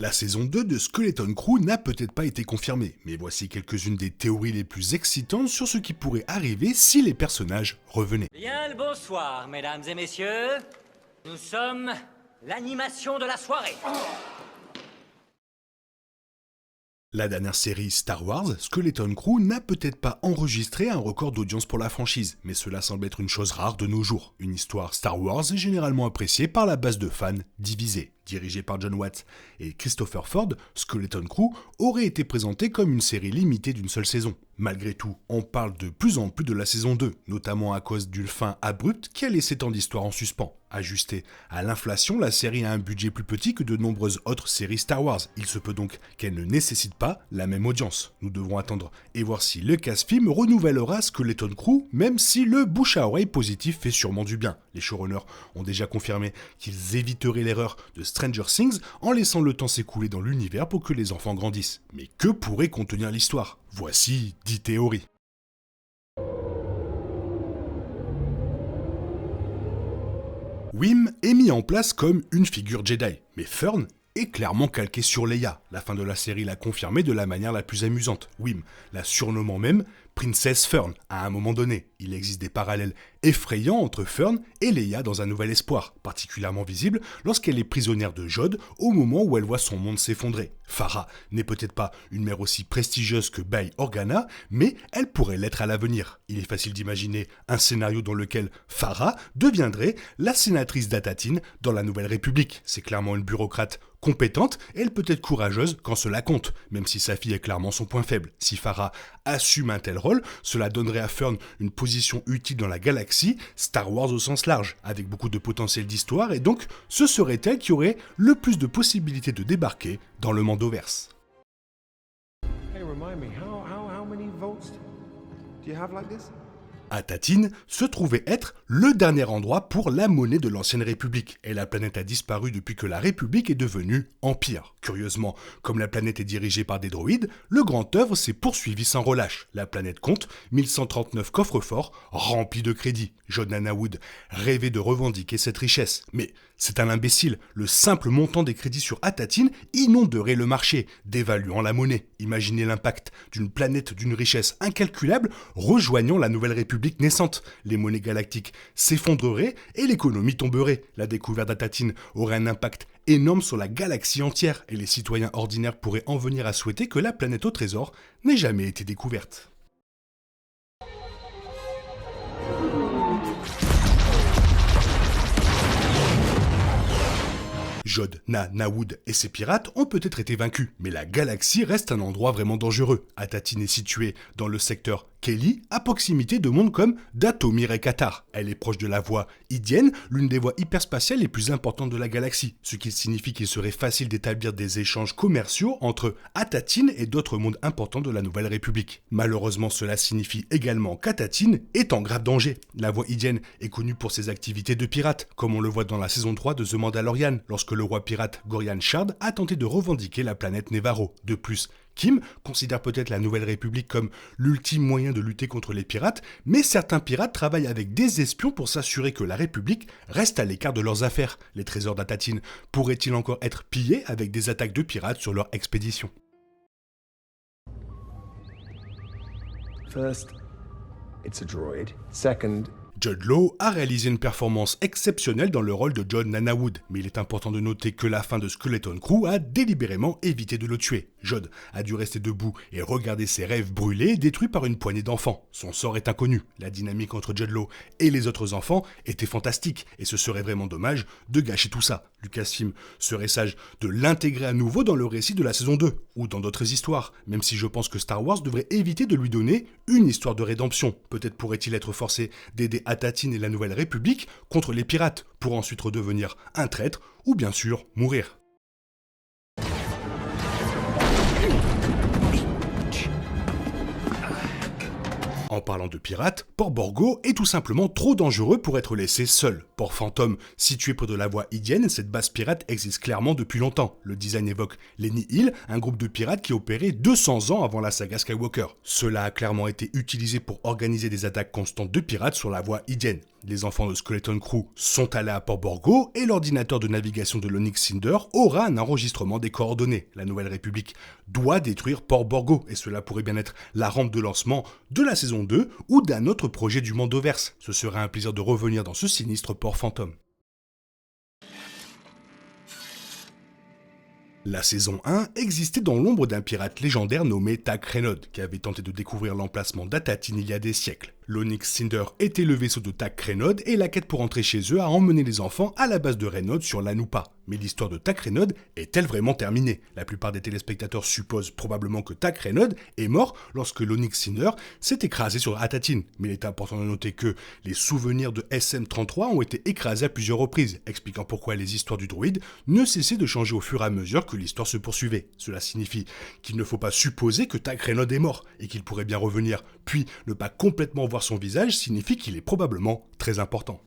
La saison 2 de Skeleton Crew n'a peut-être pas été confirmée, mais voici quelques-unes des théories les plus excitantes sur ce qui pourrait arriver si les personnages revenaient. Bien le bonsoir, mesdames et messieurs. Nous sommes l'animation de la soirée. La dernière série Star Wars, Skeleton Crew, n'a peut-être pas enregistré un record d'audience pour la franchise, mais cela semble être une chose rare de nos jours. Une histoire Star Wars est généralement appréciée par la base de fans divisée. Dirigé par John Watts et Christopher Ford, Skeleton Crew aurait été présenté comme une série limitée d'une seule saison. Malgré tout, on parle de plus en plus de la saison 2, notamment à cause d'une fin abrupte qui a laissé tant d'histoires en suspens. Ajustée à l'inflation, la série a un budget plus petit que de nombreuses autres séries Star Wars. Il se peut donc qu'elle ne nécessite pas la même audience. Nous devrons attendre et voir si Lucasfilm renouvellera Skeleton Crew, même si le bouche à oreille positif fait sûrement du bien. Les showrunners ont déjà confirmé qu'ils éviteraient l'erreur de Stranger Things en laissant le temps s'écouler dans l'univers pour que les enfants grandissent. Mais que pourrait contenir l'histoire ? Voici 10 théories. Wim est mis en place comme une figure Jedi, mais Fern est clairement calqué sur Leia. La fin de la série l'a confirmé de la manière la plus amusante. Wim la surnommant même Princess Fern à un moment donné. Il existe des parallèles effrayants entre Fern et Leia dans Un Nouvel Espoir, particulièrement visible lorsqu'elle est prisonnière de Jod au moment où elle voit son monde s'effondrer. Farah n'est peut-être pas une mère aussi prestigieuse que Bail Organa, mais elle pourrait l'être à l'avenir. Il est facile d'imaginer un scénario dans lequel Farah deviendrait la sénatrice d'Atatine dans la Nouvelle République. C'est clairement une bureaucrate compétente et elle peut être courageuse quand cela compte, même si sa fille est clairement son point faible. Si Farah assume un tel rôle, cela donnerait à Fern une position utile dans la galaxie, Star Wars au sens large, avec beaucoup de potentiel d'histoire, et donc ce serait elle qui aurait le plus de possibilités de débarquer dans le Mandoverse. Hey, remind me, how many votes do you have like this? Atatine se trouvait être le dernier endroit pour la monnaie de l'ancienne République, et la planète a disparu depuis que la République est devenue Empire. Curieusement, comme la planète est dirigée par des droïdes, le grand œuvre s'est poursuivi sans relâche. La planète compte 1139 coffres-forts remplis de crédits. John Nanawood rêvait de revendiquer cette richesse, mais c'est un imbécile. Le simple montant des crédits sur Atatine inonderait le marché, dévaluant la monnaie. Imaginez l'impact d'une planète d'une richesse incalculable rejoignant la nouvelle République naissante. Les monnaies galactiques s'effondreraient et l'économie tomberait. La découverte d'Atatine aurait un impact énorme sur la galaxie entière et les citoyens ordinaires pourraient en venir à souhaiter que la planète au trésor n'ait jamais été découverte. Jod, Nanawood et ses pirates ont peut-être été vaincus, mais la galaxie reste un endroit vraiment dangereux. Atatine est située dans le secteur Kelly, à proximité de mondes comme Dathomir et Katar. Elle est proche de la voie Hydienne, l'une des voies hyperspatiales les plus importantes de la galaxie, ce qui signifie qu'il serait facile d'établir des échanges commerciaux entre Atatine et d'autres mondes importants de la Nouvelle République. Malheureusement, cela signifie également qu'Atatine est en grave danger. La voie Hydienne est connue pour ses activités de pirate, comme on le voit dans la saison 3 de The Mandalorian, lorsque le roi pirate Gorian Shard a tenté de revendiquer la planète Nevarro. De plus, Kim considère peut-être la Nouvelle République comme l'ultime moyen de lutter contre les pirates, mais certains pirates travaillent avec des espions pour s'assurer que la République reste à l'écart de leurs affaires. Les trésors d'Atatine pourraient-ils encore être pillés avec des attaques de pirates sur leur expédition ? First, it's a droid. Second, Jude Law a réalisé une performance exceptionnelle dans le rôle de John Nanawood, mais il est important de noter que la fin de Skeleton Crew a délibérément évité de le tuer. Jod a dû rester debout et regarder ses rêves brûlés détruits par une poignée d'enfants. Son sort est inconnu. La dynamique entre Jude Law et les autres enfants était fantastique, et ce serait vraiment dommage de gâcher tout ça. Lucasfilm serait sage de l'intégrer à nouveau dans le récit de la saison 2, ou dans d'autres histoires, même si je pense que Star Wars devrait éviter de lui donner une histoire de rédemption. Peut-être pourrait-il être forcé d'aider Atatine et la Nouvelle République contre les pirates, pour ensuite redevenir un traître, ou bien sûr mourir. En parlant de pirates, Port Borgo est tout simplement trop dangereux pour être laissé seul. Port Fantôme, situé près de la voie Hydienne, cette base pirate existe clairement depuis longtemps. Le design évoque les Nihil, un groupe de pirates qui opérait 200 ans avant la saga Skywalker. Cela a clairement été utilisé pour organiser des attaques constantes de pirates sur la voie Hydienne. Les enfants de Skeleton Crew sont allés à Port Borgo et l'ordinateur de navigation de l'Onyx Cinder aura un enregistrement des coordonnées. La Nouvelle République doit détruire Port Borgo et cela pourrait bien être la rampe de lancement de la saison 2 ou d'un autre projet du Mandoverse. Ce serait un plaisir de revenir dans ce sinistre port fantôme. La saison 1 existait dans l'ombre d'un pirate légendaire nommé Tak Reynod, qui avait tenté de découvrir l'emplacement d'Atatine il y a des siècles. L'Onyx Cinder était le vaisseau de Tak Reynod et la quête pour rentrer chez eux a emmené les enfants à la base de Reynod sur l'Anupa. Mais l'histoire de Tak Reynod est-elle vraiment terminée? La plupart des téléspectateurs supposent probablement que Tak Reynod est mort lorsque l'Onyx Cinder s'est écrasé sur Atatine. Mais il est important de noter que les souvenirs de SM-33 ont été écrasés à plusieurs reprises, expliquant pourquoi les histoires du droïde ne cessaient de changer au fur et à mesure que l'histoire se poursuivait. Cela signifie qu'il ne faut pas supposer que Tak Reynod est mort et qu'il pourrait bien revenir, puis ne pas complètement voir son visage signifie qu'il est probablement très important.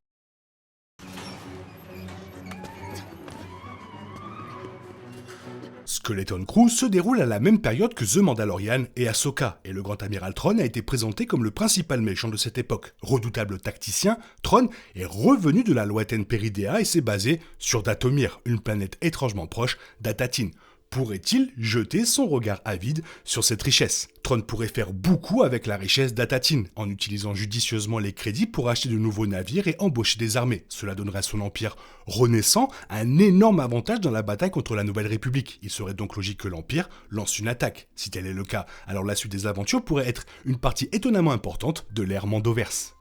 Skeleton Crew se déroule à la même période que The Mandalorian et Ahsoka, et le grand amiral Thrawn a été présenté comme le principal méchant de cette époque. Redoutable tacticien, Thrawn est revenu de la lointaine Peridea et s'est basé sur Dathomir, une planète étrangement proche d'Atatine. Pourrait-il jeter son regard avide sur cette richesse? Thrawn pourrait faire beaucoup avec la richesse d'Atatine, en utilisant judicieusement les crédits pour acheter de nouveaux navires et embaucher des armées. Cela donnerait à son empire renaissant un énorme avantage dans la bataille contre la Nouvelle République. Il serait donc logique que l'Empire lance une attaque. Si tel est le cas, alors la suite des aventures pourrait être une partie étonnamment importante de l'ère Mandoverse.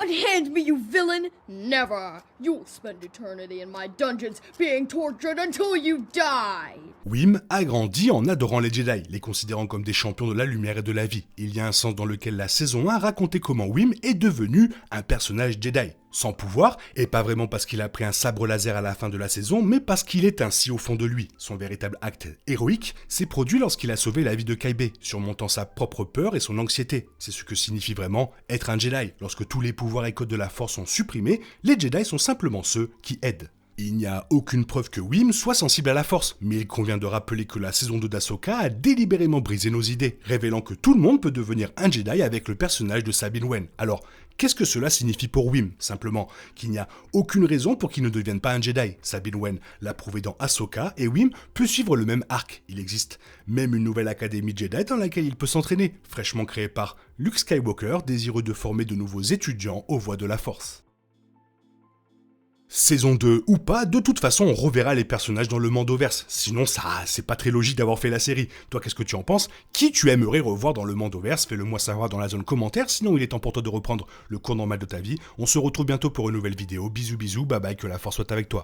Unhand me, you villain! Never! You'll spend eternity in my dungeons, being tortured until you die! Wim a grandi en adorant les Jedi, les considérant comme des champions de la lumière et de la vie. Il y a un sens dans lequel la saison 1 racontait comment Wim est devenu un personnage Jedi. Sans pouvoir, et pas vraiment parce qu'il a pris un sabre laser à la fin de la saison, mais parce qu'il est ainsi au fond de lui. Son véritable acte héroïque s'est produit lorsqu'il a sauvé la vie de Kyber, surmontant sa propre peur et son anxiété. C'est ce que signifie vraiment être un Jedi. Lorsque tous les pouvoirs et codes de la Force sont supprimés, les Jedi sont simplement ceux qui aident. Il n'y a aucune preuve que Wim soit sensible à la Force, mais il convient de rappeler que la saison 2 d'Ahsoka a délibérément brisé nos idées, révélant que tout le monde peut devenir un Jedi avec le personnage de Sabine Wren. Alors, qu'est-ce que cela signifie pour Wim? Simplement qu'il n'y a aucune raison pour qu'il ne devienne pas un Jedi. Sabine Wren l'a prouvé dans Ahsoka et Wim peut suivre le même arc. Il existe même une nouvelle académie Jedi dans laquelle il peut s'entraîner, fraîchement créée par Luke Skywalker, désireux de former de nouveaux étudiants aux voies de la Force. Saison 2 ou pas, de toute façon on reverra les personnages dans le Mandoverse, sinon ça c'est pas très logique d'avoir fait la série. Toi qu'est-ce que tu en penses? Qui tu aimerais revoir dans le Mandoverse? Fais-le moi savoir dans la zone commentaire, sinon il est temps pour toi de reprendre le cours normal de ta vie. On se retrouve bientôt pour une nouvelle vidéo, bisous bisous, bye bye, que la force soit avec toi.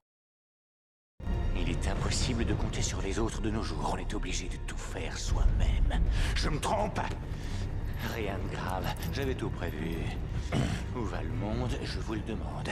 Il est impossible de compter sur les autres de nos jours, on est obligé de tout faire soi-même. Je me trompe? Rien de grave, j'avais tout prévu. Où va le monde, je vous le demande.